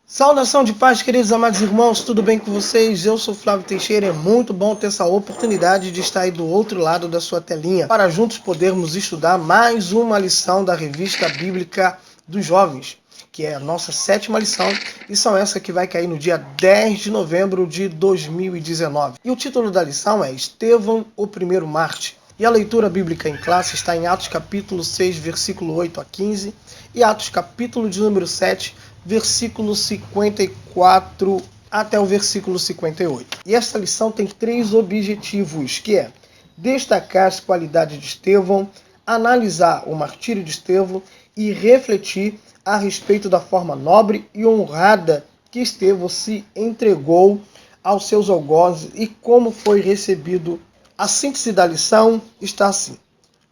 Saudação de paz, queridos amados irmãos, tudo bem com vocês? Eu sou Flávio Teixeira, é muito bom ter essa oportunidade de estar aí do outro lado da sua telinha, para juntos podermos estudar mais uma lição da Revista Bíblica dos Jovens, que é a nossa 7ª lição, e são essa que vai cair no dia 10 de novembro de 2019. E o título da lição é Estevão, o Primeiro Mártir. E a leitura bíblica em classe está em Atos capítulo 6, versículo 8 a 15, e Atos capítulo de número 7, versículo 54 até o versículo 58. E esta lição tem 3 objetivos, que é destacar as qualidades de Estevão, analisar o martírio de Estevão e refletir a respeito da forma nobre e honrada que Estevão se entregou aos seus algozes e como foi recebido. A síntese da lição está assim: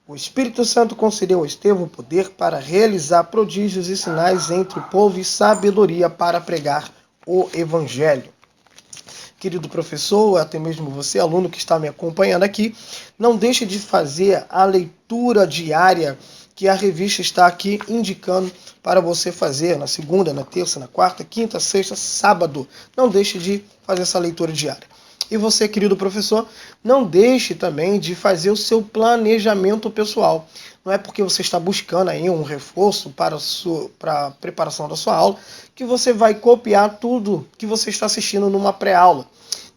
o Espírito Santo concedeu a Estevão poder para realizar prodígios e sinais entre o povo e sabedoria para pregar o Evangelho. Querido professor, até mesmo você, aluno que está me acompanhando aqui, não deixe de fazer a leitura diária que a revista está aqui indicando para você fazer na segunda, na terça, na quarta, quinta, sexta, sábado. Não deixe de fazer essa leitura diária. E você, querido professor, não deixe também de fazer o seu planejamento pessoal. Não é porque você está buscando aí um reforço para a preparação da sua aula que você vai copiar tudo que você está assistindo numa pré-aula.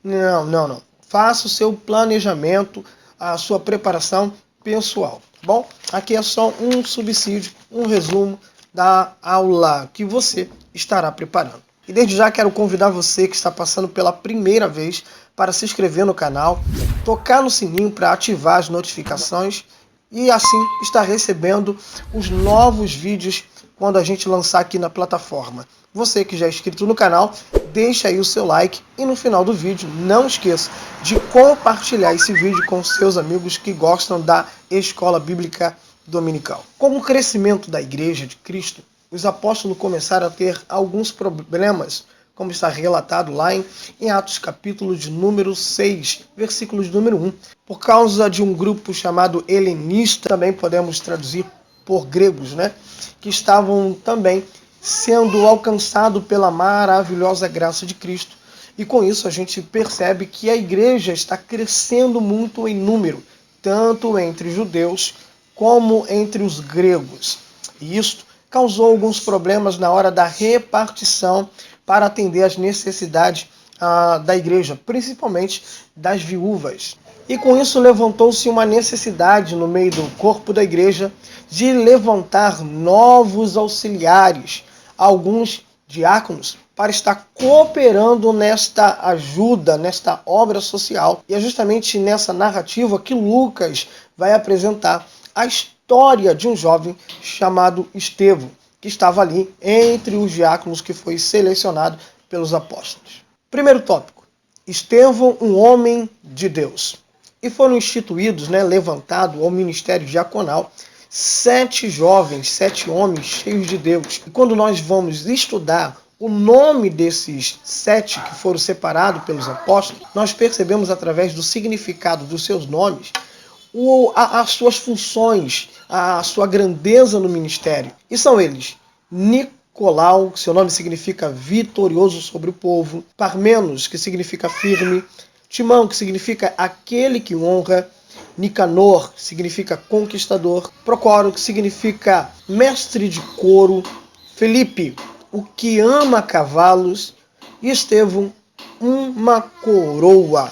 Não. Faça o seu planejamento, a sua preparação pessoal. Bom, aqui é só um subsídio, um resumo da aula que você estará preparando. E desde já quero convidar você que está passando pela primeira vez para se inscrever no canal, tocar no sininho para ativar as notificações e assim estar recebendo os novos vídeos quando a gente lançar aqui na plataforma. Você que já é inscrito no canal, deixa aí o seu like e no final do vídeo não esqueça de compartilhar esse vídeo com seus amigos que gostam da Escola Bíblica Dominical. Com o crescimento da Igreja de Cristo, os apóstolos começaram a ter alguns problemas, como está relatado lá em Atos capítulo de número 6, versículo de número 1. Por causa de um grupo chamado helenista, também podemos traduzir por gregos, que estavam também sendo alcançados pela maravilhosa graça de Cristo. E com isso a gente percebe que a igreja está crescendo muito em número, tanto entre judeus como entre os gregos. E isto causou alguns problemas na hora da repartição para atender às necessidades da igreja, principalmente das viúvas. E com isso levantou-se uma necessidade no meio do corpo da igreja de levantar novos auxiliares, alguns diáconos, para estar cooperando nesta ajuda, nesta obra social. E é justamente nessa narrativa que Lucas vai apresentar a história de um jovem chamado Estevão, que estava ali entre os diáconos que foi selecionado pelos apóstolos. Primeiro tópico: Estevão, um homem de Deus. E foram instituídos, levantado ao ministério diaconal, 7 jovens, 7 homens cheios de Deus. E quando nós vamos estudar o nome desses 7 que foram separados pelos apóstolos, nós percebemos através do significado dos seus nomes as suas funções, a sua grandeza no ministério. E são eles: Nicolau, que seu nome significa vitorioso sobre o povo; Parmenos, que significa firme; Timão, que significa aquele que honra; Nicanor, que significa conquistador; Procoro, que significa mestre de coro; Felipe, o que ama cavalos; e Estevão, uma coroa.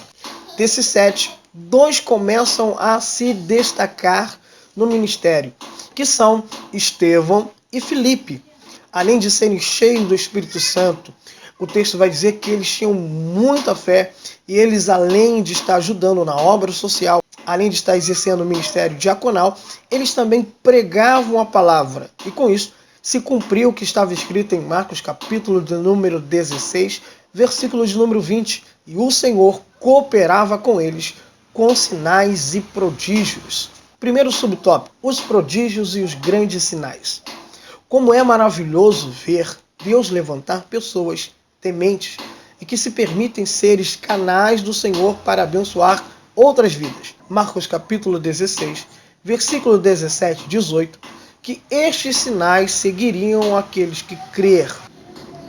Desses 7, 2 começam a se destacar no ministério, que são Estevão e Felipe. Além de serem cheios do Espírito Santo, o texto vai dizer que eles tinham muita fé e eles, além de estar ajudando na obra social, além de estar exercendo o ministério diaconal, eles também pregavam a palavra. E com isso se cumpriu o que estava escrito em Marcos capítulo de número 16, versículo de número 20. E o Senhor cooperava com eles com sinais e prodígios. Primeiro subtópico: os prodígios e os grandes sinais. Como é maravilhoso ver Deus levantar pessoas tementes e que se permitem seres canais do Senhor para abençoar outras vidas. Marcos capítulo 16, versículo 17 e 18, que estes sinais seguiriam aqueles que crer.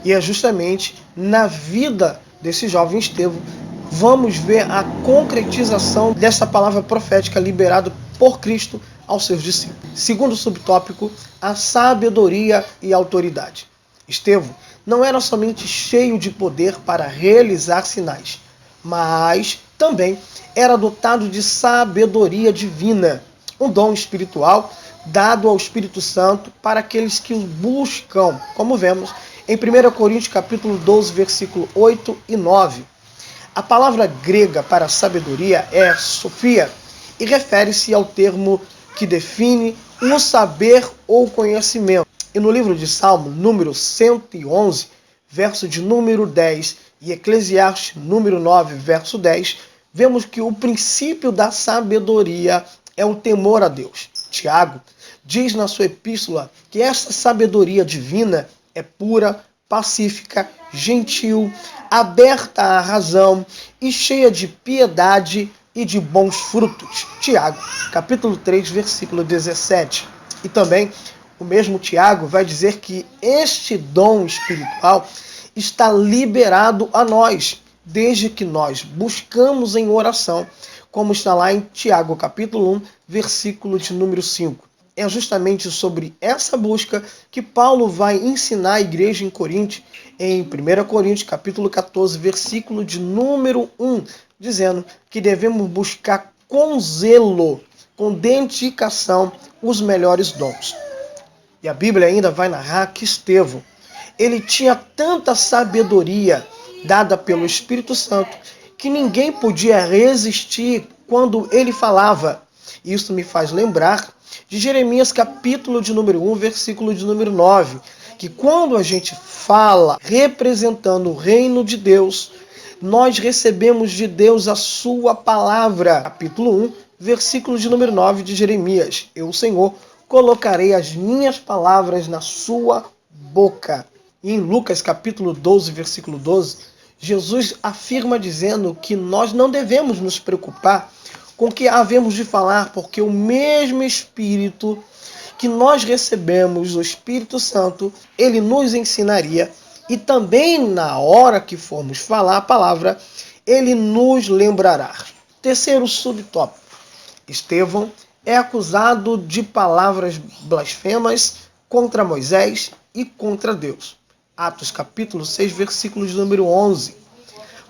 E é justamente na vida desse jovem Estevão vamos ver a concretização dessa palavra profética liberada por Cristo aos seus discípulos. Segundo subtópico, a sabedoria e autoridade. Estevão não era somente cheio de poder para realizar sinais, mas também era dotado de sabedoria divina, um dom espiritual dado ao Espírito Santo para aqueles que o buscam, como vemos em 1 Coríntios capítulo 12, versículo 8 e 9. A palavra grega para sabedoria é sofia e refere-se ao termo que define o saber ou conhecimento. E no livro de Salmo, número 111, verso de número 10, e Eclesiastes, número 9, verso 10, vemos que o princípio da sabedoria é o temor a Deus. Tiago diz na sua epístola que essa sabedoria divina é pura, pacífica, gentil, aberta à razão e cheia de piedade e de bons frutos. Tiago, capítulo 3, versículo 17. E também o mesmo Tiago vai dizer que este dom espiritual está liberado a nós, desde que nós buscamos em oração, como está lá em Tiago, capítulo 1, versículo de número 5. É justamente sobre essa busca que Paulo vai ensinar a igreja em Corinto, em 1 Coríntios, capítulo 14, versículo de número 1, dizendo que devemos buscar com zelo, com dedicação, os melhores dons. E a Bíblia ainda vai narrar que Estevão, ele tinha tanta sabedoria dada pelo Espírito Santo que ninguém podia resistir quando ele falava. Isso me faz lembrar de Jeremias capítulo de número 1, versículo de número 9, que quando a gente fala representando o reino de Deus, nós recebemos de Deus a sua palavra. Capítulo 1, versículo de número 9 de Jeremias. Eu, Senhor, colocarei as minhas palavras na sua boca. E em Lucas capítulo 12, versículo 12, Jesus afirma dizendo que nós não devemos nos preocupar com o que havemos de falar, porque o mesmo Espírito que nós recebemos, o Espírito Santo, ele nos ensinaria e também na hora que formos falar a palavra, ele nos lembrará. Terceiro subtópico. Estevão é acusado de palavras blasfemas contra Moisés e contra Deus. Atos capítulo 6, versículos número 11.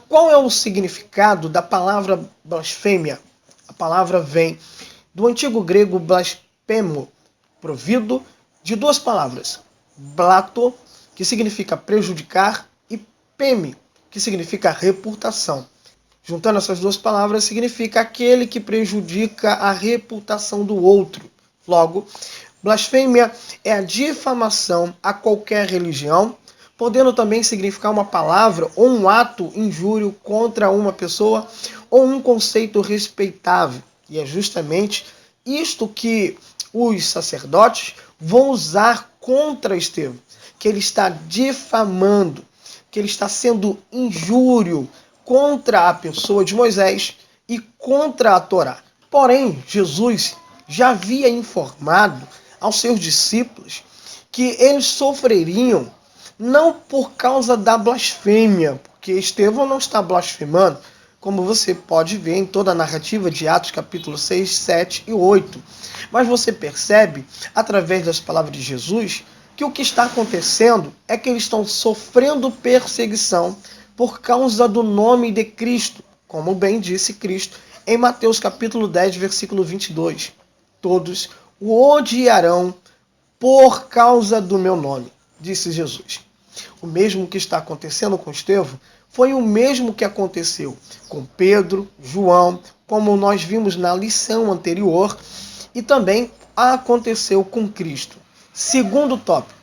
Qual é o significado da palavra blasfêmia? A palavra vem do antigo grego blasfemo, provido de duas palavras. Blato, que significa prejudicar, e peme, que significa reputação. Juntando essas duas palavras, significa aquele que prejudica a reputação do outro. Logo, blasfêmia é a difamação a qualquer religião, podendo também significar uma palavra ou um ato injúrio contra uma pessoa ou um conceito respeitável. E é justamente isto que os sacerdotes vão usar contra Estevão, que ele está difamando, que ele está sendo injúrio contra a pessoa de Moisés e contra a Torá. Porém, Jesus já havia informado aos seus discípulos que eles sofreriam não por causa da blasfêmia, porque Estevão não está blasfemando, como você pode ver em toda a narrativa de Atos capítulo 6, 7 e 8. Mas você percebe, através das palavras de Jesus, que o que está acontecendo é que eles estão sofrendo perseguição por causa do nome de Cristo, como bem disse Cristo em Mateus capítulo 10, versículo 22. Todos o odiarão por causa do meu nome, disse Jesus. O mesmo que está acontecendo com Estevão foi o mesmo que aconteceu com Pedro, João, como nós vimos na lição anterior, e também aconteceu com Cristo. Segundo tópico,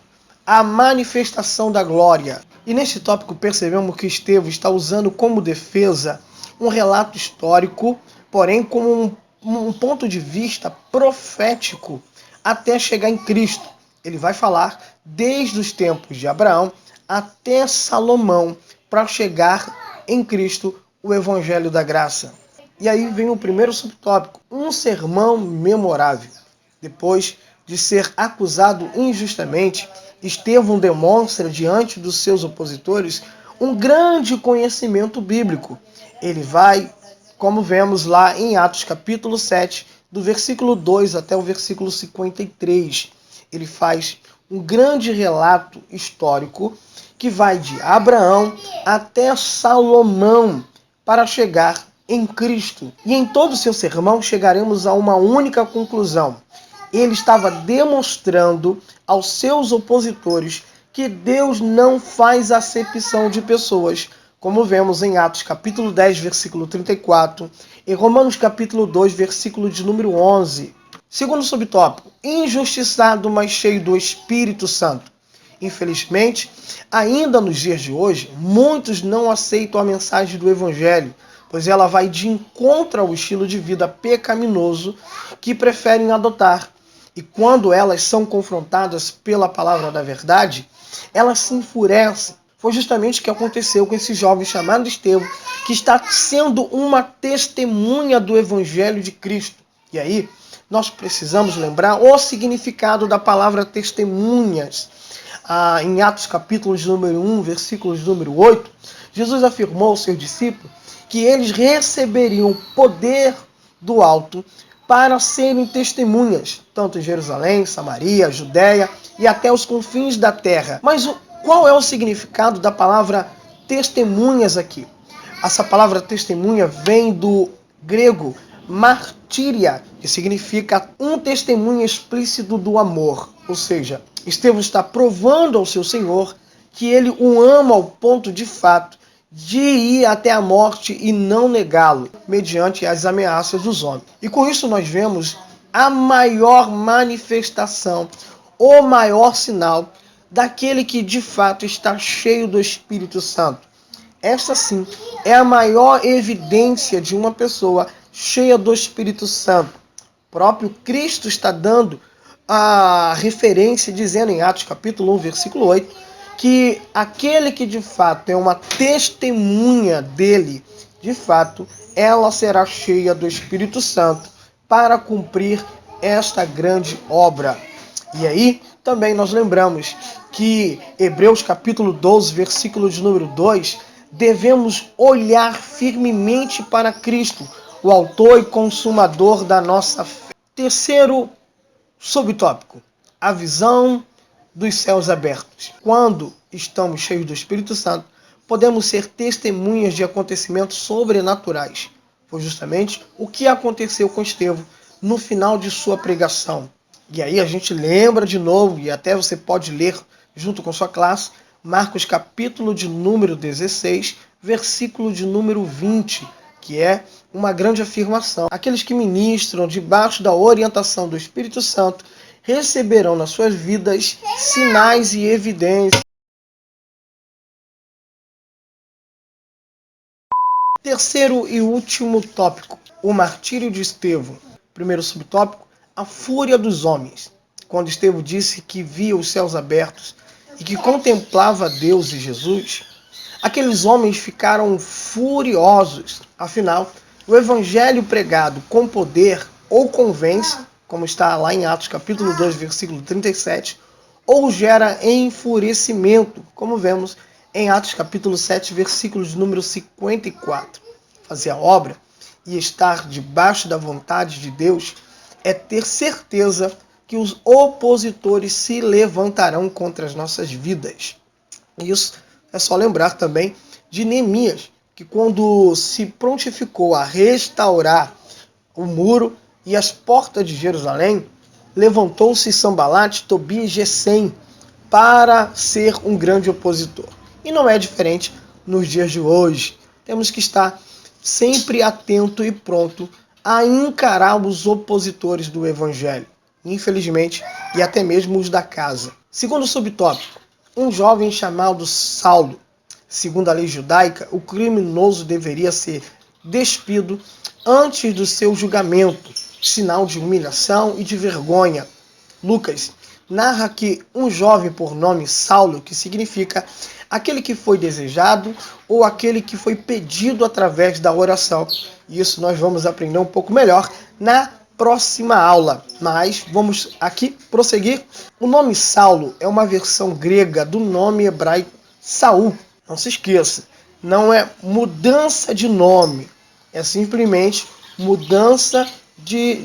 a manifestação da glória. E neste tópico percebemos que Estevão está usando como defesa um relato histórico, porém como um ponto de vista profético até chegar em Cristo. Ele vai falar desde os tempos de Abraão até Salomão para chegar em Cristo, o Evangelho da Graça. E aí vem o primeiro subtópico, um sermão memorável. Depois de ser acusado injustamente, Estevão demonstra diante dos seus opositores um grande conhecimento bíblico. Ele vai, como vemos lá em Atos capítulo 7, do versículo 2 até o versículo 53. Ele faz um grande relato histórico que vai de Abraão até Salomão para chegar em Cristo. E em todo o seu sermão chegaremos a uma única conclusão. Ele estava demonstrando aos seus opositores que Deus não faz acepção de pessoas, como vemos em Atos capítulo 10, versículo 34, em Romanos capítulo 2, versículo de número 11. Segundo subtópico, injustiçado, mas cheio do Espírito Santo. Infelizmente, ainda nos dias de hoje, muitos não aceitam a mensagem do Evangelho, pois ela vai de encontro ao estilo de vida pecaminoso que preferem adotar. E quando elas são confrontadas pela palavra da verdade, elas se enfurecem. Foi justamente o que aconteceu com esse jovem chamado Estevão, que está sendo uma testemunha do Evangelho de Cristo. E aí, nós precisamos lembrar o significado da palavra testemunhas. Em Atos capítulo de número 1, versículos de número 8, Jesus afirmou aos seus discípulos que eles receberiam poder do alto para serem testemunhas, tanto em Jerusalém, Samaria, Judéia e até os confins da terra. Mas qual é o significado da palavra testemunhas aqui? Essa palavra testemunha vem do grego martíria, que significa um testemunho explícito do amor. Ou seja, Estevão está provando ao seu Senhor que ele o ama ao ponto de fato de ir até a morte e não negá-lo, mediante as ameaças dos homens. E com isso nós vemos a maior manifestação, o maior sinal daquele que de fato está cheio do Espírito Santo. Esta sim é a maior evidência de uma pessoa cheia do Espírito Santo. O próprio Cristo está dando a referência, dizendo em Atos capítulo 1, versículo 8, que aquele que de fato é uma testemunha dele, de fato, ela será cheia do Espírito Santo para cumprir esta grande obra. E aí, também nós lembramos que Hebreus capítulo 12, versículo de número 2, devemos olhar firmemente para Cristo, o autor e consumador da nossa fé. Terceiro subtópico, a visão dos céus abertos. Quando estamos cheios do Espírito Santo, podemos ser testemunhas de acontecimentos sobrenaturais. Foi justamente o que aconteceu com Estevão no final de sua pregação. E aí a gente lembra de novo, e até você pode ler junto com sua classe, Marcos capítulo de número 16, versículo de número 20, que é uma grande afirmação. Aqueles que ministram debaixo da orientação do Espírito Santo receberão nas suas vidas sinais e evidências. Terceiro e último tópico, o martírio de Estevão. Primeiro subtópico, a fúria dos homens. Quando Estevão disse que via os céus abertos e que contemplava Deus e Jesus, aqueles homens ficaram furiosos. Afinal, o evangelho pregado com poder ou convence, como está lá em Atos capítulo 2, versículo 37, ou gera enfurecimento, como vemos em Atos capítulo 7, versículo de número 54. Fazer a obra e estar debaixo da vontade de Deus é ter certeza que os opositores se levantarão contra as nossas vidas. Isso é só lembrar também de Neemias, que quando se prontificou a restaurar o muro e as portas de Jerusalém, levantou-se Sambalate, Tobias e Gesem para ser um grande opositor. E não é diferente nos dias de hoje. Temos que estar sempre atento e pronto a encarar os opositores do Evangelho, infelizmente, e até mesmo os da casa. Segundo subtópico, um jovem chamado Saulo. Segundo a lei judaica, o criminoso deveria ser despido antes do seu julgamento, sinal de humilhação e de vergonha. Lucas narra que um jovem por nome Saulo, que significa aquele que foi desejado ou aquele que foi pedido através da oração. Isso nós vamos aprender um pouco melhor na próxima aula. Mas vamos aqui prosseguir. O nome Saulo é uma versão grega do nome hebraico Saul. Não se esqueça, não é mudança de nome, é simplesmente mudança de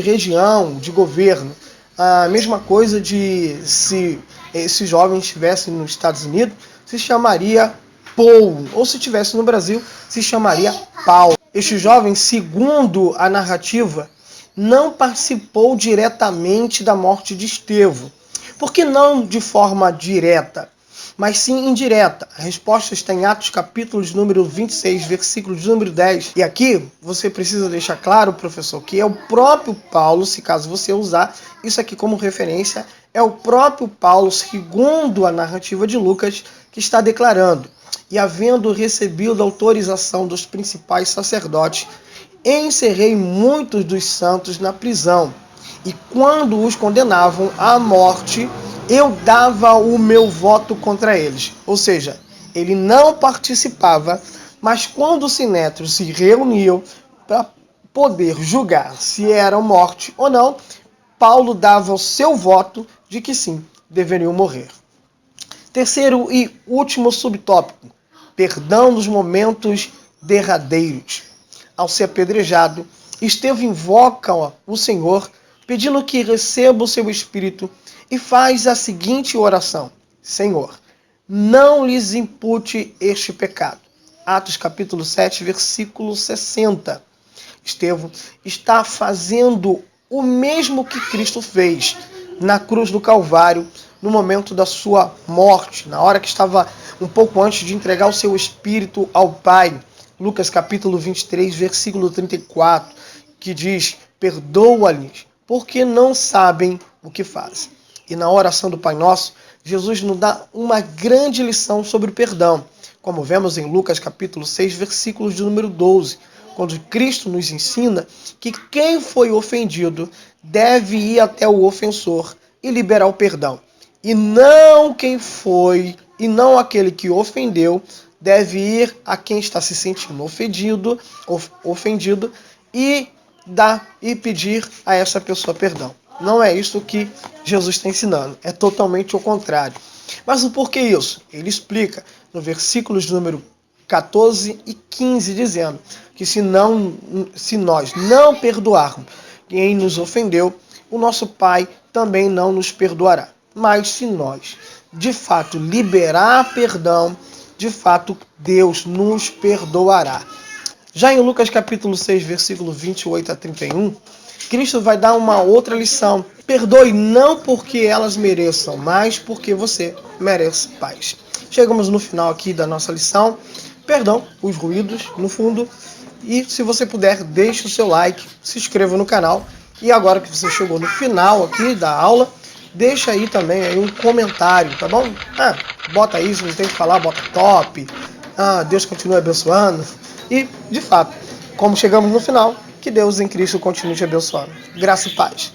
região, de governo. A mesma coisa de se esse jovem estivesse nos Estados Unidos, se chamaria Paul, ou se estivesse no Brasil, se chamaria Paulo. Este jovem, segundo a narrativa, não participou diretamente da morte de Estevão. Por que não de forma direta, mas sim indireta? A resposta está em Atos capítulo de número 26, versículo de número 10. E aqui você precisa deixar claro, professor, que é o próprio Paulo, se caso você usar isso aqui como referência, é o próprio Paulo, segundo a narrativa de Lucas, que está declarando: e havendo recebido a autorização dos principais sacerdotes, encerrei muitos dos santos na prisão, e quando os condenavam à morte, eu dava o meu voto contra eles. Ou seja, ele não participava, mas quando o Sinédrio se reuniu para poder julgar se eram morte ou não, Paulo dava o seu voto de que sim, deveriam morrer. Terceiro e último subtópico: perdão nos momentos derradeiros. Ao ser apedrejado, Estevão invoca o Senhor, pedindo que receba o seu espírito, e faz a seguinte oração: Senhor, não lhes impute este pecado. Atos capítulo 7, versículo 60. Estevão está fazendo o mesmo que Cristo fez na cruz do Calvário, no momento da sua morte, na hora que estava um pouco antes de entregar o seu espírito ao Pai. Lucas capítulo 23, versículo 34, que diz: perdoa-lhes, porque não sabem o que fazem. E na oração do Pai Nosso, Jesus nos dá uma grande lição sobre perdão, como vemos em Lucas capítulo 6, versículos de número 12, quando Cristo nos ensina que quem foi ofendido deve ir até o ofensor e liberar o perdão. E não quem foi, e não aquele que ofendeu, deve ir a quem está se sentindo ofendido e dar e pedir a essa pessoa perdão. Não é isso que Jesus está ensinando, é totalmente o contrário. Mas o porquê isso? Ele explica no versículos de número 14 e 15, dizendo que se nós não perdoarmos quem nos ofendeu, o nosso Pai também não nos perdoará. Mas se nós, de fato, liberar perdão, de fato, Deus nos perdoará. Já em Lucas capítulo 6, versículo 28 a 31, Cristo vai dar uma outra lição. Perdoe não porque elas mereçam, mas porque você merece paz. Chegamos no final aqui da nossa lição. Perdão os ruídos no fundo. E se você puder, deixe o seu like, se inscreva no canal. E agora que você chegou no final aqui da aula, deixa aí também aí um comentário, tá bom? Bota aí, se não tem o que falar, bota top. Deus continue abençoando. E, de fato, como chegamos no final, que Deus em Cristo continue te abençoando. Graça e paz.